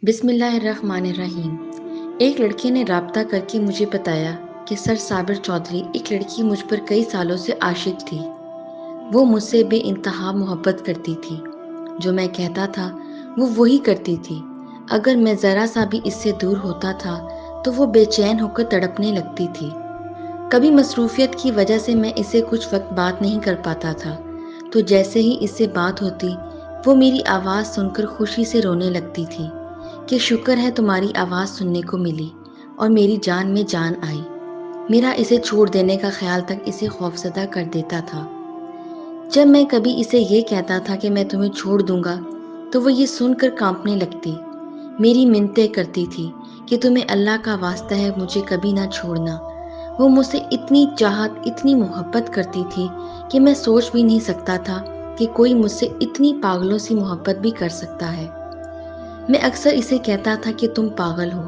بسم اللہ الرحمن الرحیم۔ ایک لڑکے نے رابطہ کر کے مجھے بتایا کہ سر صابر چودھری ایک لڑکی مجھ پر کئی سالوں سے عاشق تھی۔ وہ مجھ سے بے انتہا محبت کرتی تھی۔ جو میں کہتا تھا وہ وہی کرتی تھی۔ اگر میں ذرا سا بھی اس سے دور ہوتا تھا تو وہ بے چین ہو کر تڑپنے لگتی تھی۔ کبھی مصروفیت کی وجہ سے میں اسے کچھ وقت بات نہیں کر پاتا تھا، تو جیسے ہی اس سے بات ہوتی وہ میری آواز سن کر خوشی سے رونے لگتی تھی کہ شکر ہے تمہاری آواز سننے کو ملی اور میری جان میں جان آئی۔ میرا اسے چھوڑ دینے کا خیال تک اسے خوفزدہ کر دیتا تھا۔ جب میں کبھی اسے یہ کہتا تھا کہ میں تمہیں چھوڑ دوں گا تو وہ یہ سن کر کانپنے لگتی، میری منتیں کرتی تھی کہ تمہیں اللہ کا واسطہ ہے مجھے کبھی نہ چھوڑنا۔ وہ مجھ سے اتنی چاہت، اتنی محبت کرتی تھی کہ میں سوچ بھی نہیں سکتا تھا کہ کوئی مجھ سے اتنی پاگلوں سی محبت بھی کر سکتا ہے۔ میں اکثر اسے کہتا تھا کہ تم پاگل ہو،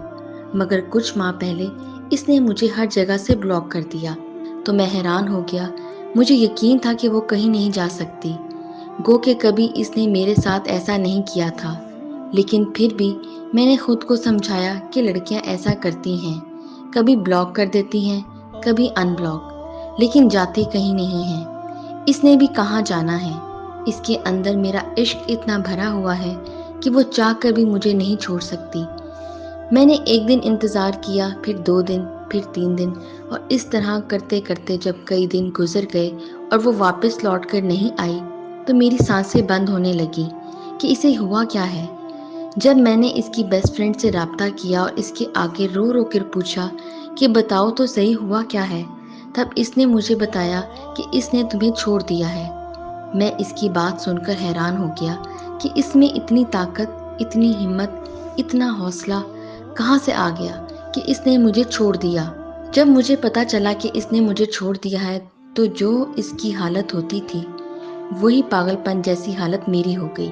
مگر کچھ ماہ پہلے اس نے مجھے ہر جگہ سے بلاک کر دیا تو میں حیران ہو گیا۔ مجھے یقین تھا کہ وہ کہیں نہیں جا سکتی، گو کہ کبھی اس نے میرے ساتھ ایسا نہیں کیا تھا، لیکن پھر بھی میں نے خود کو سمجھایا کہ لڑکیاں ایسا کرتی ہیں، کبھی بلاک کر دیتی ہیں، کبھی ان بلاک، لیکن جاتی کہیں نہیں ہیں۔ اس نے بھی کہاں جانا ہے؟ اس کے اندر میرا عشق اتنا بھرا ہوا ہے کہ وہ چاہ کر بھی مجھے نہیں چھوڑ سکتی۔ میں نے ایک دن انتظار کیا، پھر 2 دن، پھر 3 دن، اور اس طرح کرتے کرتے جب کئی دن گزر گئے اور وہ واپس لوٹ کر نہیں آئی تو میری سانسیں بند ہونے لگی کہ اسے ہوا کیا ہے۔ جب میں نے اس کی بیسٹ فرینڈ سے رابطہ کیا اور اس کے آگے رو رو کر پوچھا کہ بتاؤ تو صحیح ہوا کیا ہے، تب اس نے مجھے بتایا کہ اس نے تمہیں چھوڑ دیا ہے۔ میں اس کی بات سن کر حیران ہو گیا کہ اس میں اتنی طاقت، اتنی ہمت، اتنا حوصلہ کہاں سے آ گیا کہ اس نے مجھے چھوڑ دیا۔ جب مجھے پتا چلا کہ اس نے مجھے چھوڑ دیا ہے تو جو اس کی حالت ہوتی تھی وہی پاگل پن جیسی حالت میری ہو گئی۔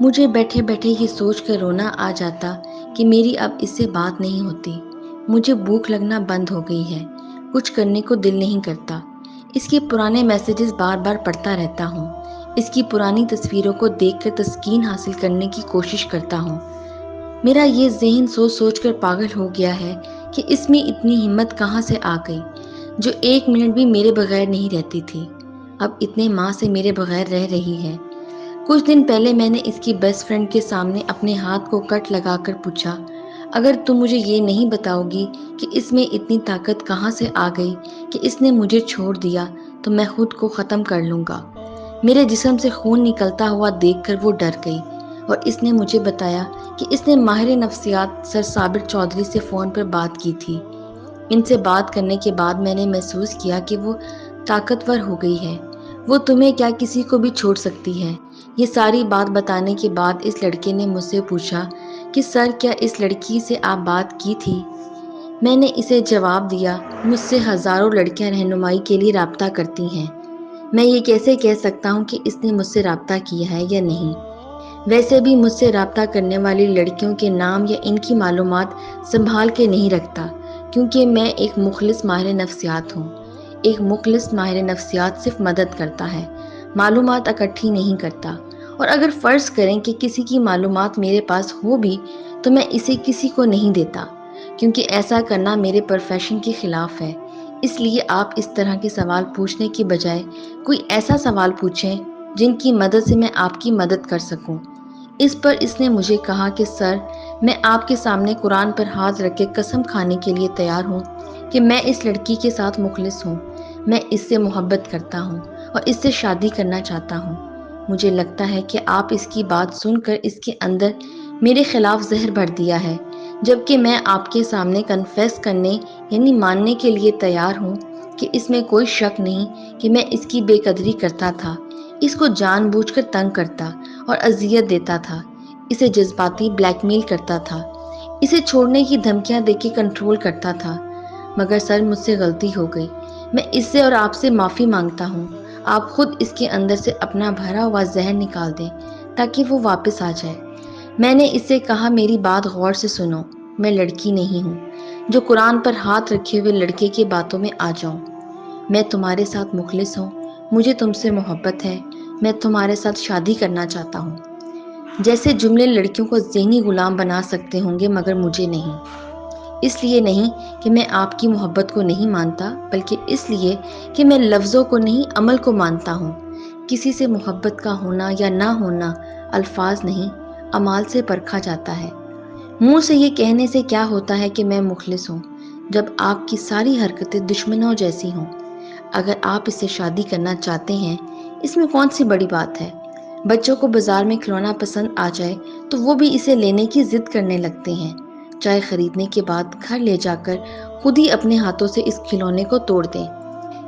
مجھے بیٹھے بیٹھے یہ سوچ کر رونا آ جاتا کہ میری اب اس سے بات نہیں ہوتی۔ مجھے بھوک لگنا بند ہو گئی ہے، کچھ کرنے کو دل نہیں کرتا۔ اس کے پرانے میسیجز بار بار پڑھتا رہتا ہوں، اس کی پرانی تصویروں کو دیکھ کر تسکین حاصل کرنے کی کوشش کرتا ہوں۔ میرا یہ ذہن سوچ سوچ کر پاگل ہو گیا ہے کہ اس میں اتنی ہمت کہاں سے آ گئی، جو 1 منٹ بھی میرے بغیر نہیں رہتی تھی، اب اتنے ماہ سے میرے بغیر رہ رہی ہے۔ کچھ دن پہلے میں نے اس کی بیسٹ فرینڈ کے سامنے اپنے ہاتھ کو کٹ لگا کر پوچھا، اگر تم مجھے یہ نہیں بتاؤ گی کہ اس میں اتنی طاقت کہاں سے آ گئی کہ اس نے مجھے چھوڑ دیا تو میں خود کو ختم کر لوں گا۔ میرے جسم سے خون نکلتا ہوا دیکھ کر وہ ڈر گئی اور اس نے مجھے بتایا کہ اس نے ماہر نفسیات سر صابر چودھری سے فون پر بات کی تھی۔ ان سے بات کرنے کے بعد میں نے محسوس کیا کہ وہ طاقتور ہو گئی ہے، وہ تمہیں کیا کسی کو بھی چھوڑ سکتی ہے۔ یہ ساری بات بتانے کے بعد اس لڑکے نے مجھ سے پوچھا کہ سر کیا اس لڑکی سے آپ بات کی تھی؟ میں نے اسے جواب دیا، مجھ سے ہزاروں لڑکیاں رہنمائی کے لیے رابطہ کرتی ہیں، میں یہ کیسے کہہ سکتا ہوں کہ اس نے مجھ سے رابطہ کیا ہے یا نہیں؟ ویسے بھی مجھ سے رابطہ کرنے والی لڑکیوں کے نام یا ان کی معلومات سنبھال کے نہیں رکھتا، کیونکہ میں ایک مخلص ماہر نفسیات ہوں۔ ایک مخلص ماہر نفسیات صرف مدد کرتا ہے، معلومات اکٹھی نہیں کرتا۔ اور اگر فرض کریں کہ کسی کی معلومات میرے پاس ہو بھی تو میں اسے کسی کو نہیں دیتا، کیونکہ ایسا کرنا میرے پروفیشن کے خلاف ہے۔ اس لیے آپ اس طرح کے سوال پوچھنے کی بجائے کوئی ایسا سوال پوچھیں جن کی مدد سے میں آپ کی مدد کر سکوں۔ اس پر اس نے مجھے کہا کہ سر، میں آپ کے سامنے قرآن پر ہاتھ رکھ کے قسم کھانے کے لیے تیار ہوں کہ میں اس لڑکی کے ساتھ مخلص ہوں، میں اس سے محبت کرتا ہوں اور اس سے شادی کرنا چاہتا ہوں۔ مجھے لگتا ہے کہ آپ اس کی بات سن کر اس کے اندر میرے خلاف زہر بھر دیا ہے، جبکہ میں آپ کے سامنے کنفیس کرنے یعنی ماننے کے لیے تیار ہوں کہ اس میں کوئی شک نہیں کہ میں اس کی بے قدری کرتا تھا، اس کو جان بوجھ کر تنگ کرتا اور اذیت دیتا تھا، اسے جذباتی بلیک میل کرتا تھا، اسے چھوڑنے کی دھمکیاں دے کے کنٹرول کرتا تھا۔ مگر سر، مجھ سے غلطی ہو گئی، میں اس سے اور آپ سے معافی مانگتا ہوں۔ آپ خود اس کے اندر سے اپنا بھرا ہوا زہر نکال دیں تاکہ وہ واپس آ جائے۔ میں نے اس سے کہا، میری بات غور سے سنو، میں لڑکی نہیں ہوں جو قرآن پر ہاتھ رکھے ہوئے لڑکے کی باتوں میں آ جاؤں۔ میں تمہارے ساتھ مخلص ہوں، مجھے تم سے محبت ہے، میں تمہارے ساتھ شادی کرنا چاہتا ہوں۔ جیسے جملے لڑکیوں کو ذہنی غلام بنا سکتے ہوں گے مگر مجھے نہیں۔ اس لیے نہیں کہ میں آپ کی محبت کو نہیں مانتا، بلکہ اس لیے کہ میں لفظوں کو نہیں عمل کو مانتا ہوں۔ کسی سے محبت کا ہونا یا نہ ہونا الفاظ نہیں، اعمال سے پرکھا جاتا ہے۔ منہ سے یہ کہنے سے کیا ہوتا ہے کہ میں مخلص ہوں، جب آپ کی ساری حرکتیں دشمنوں جیسی ہوں۔ اگر آپ اس سے شادی کرنا چاہتے ہیں، اس میں کون سی بڑی بات ہے؟ بچوں کو بازار میں کھلونا پسند آ جائے تو وہ بھی اسے لینے کی ضد کرنے لگتے ہیں، چاہے خریدنے کے بعد گھر لے جا کر خود ہی اپنے ہاتھوں سے اس کھلونے کو توڑ دیں۔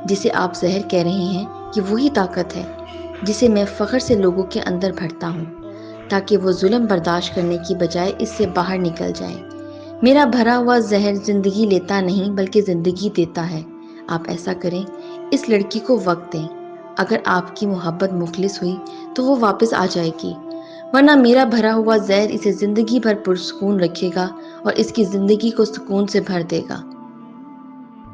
جسے آپ زہر کہہ رہے ہیں، یہ وہی طاقت ہے جسے میں فخر سے لوگوں کے اندر بھرتا ہوں، تاکہ وہ ظلم برداشت کرنے کی بجائے اس سے باہر نکل جائے۔ میرا بھرا ہوا زہر زندگی لیتا نہیں بلکہ زندگی دیتا ہے۔ آپ ایسا کریں، اس لڑکی کو وقت دیں۔ اگر آپ کی محبت مخلص ہوئی تو وہ واپس آ جائے گی، ورنہ میرا بھرا ہوا زہر اسے زندگی بھر پرسکون رکھے گا اور اس کی زندگی کو سکون سے بھر دے گا۔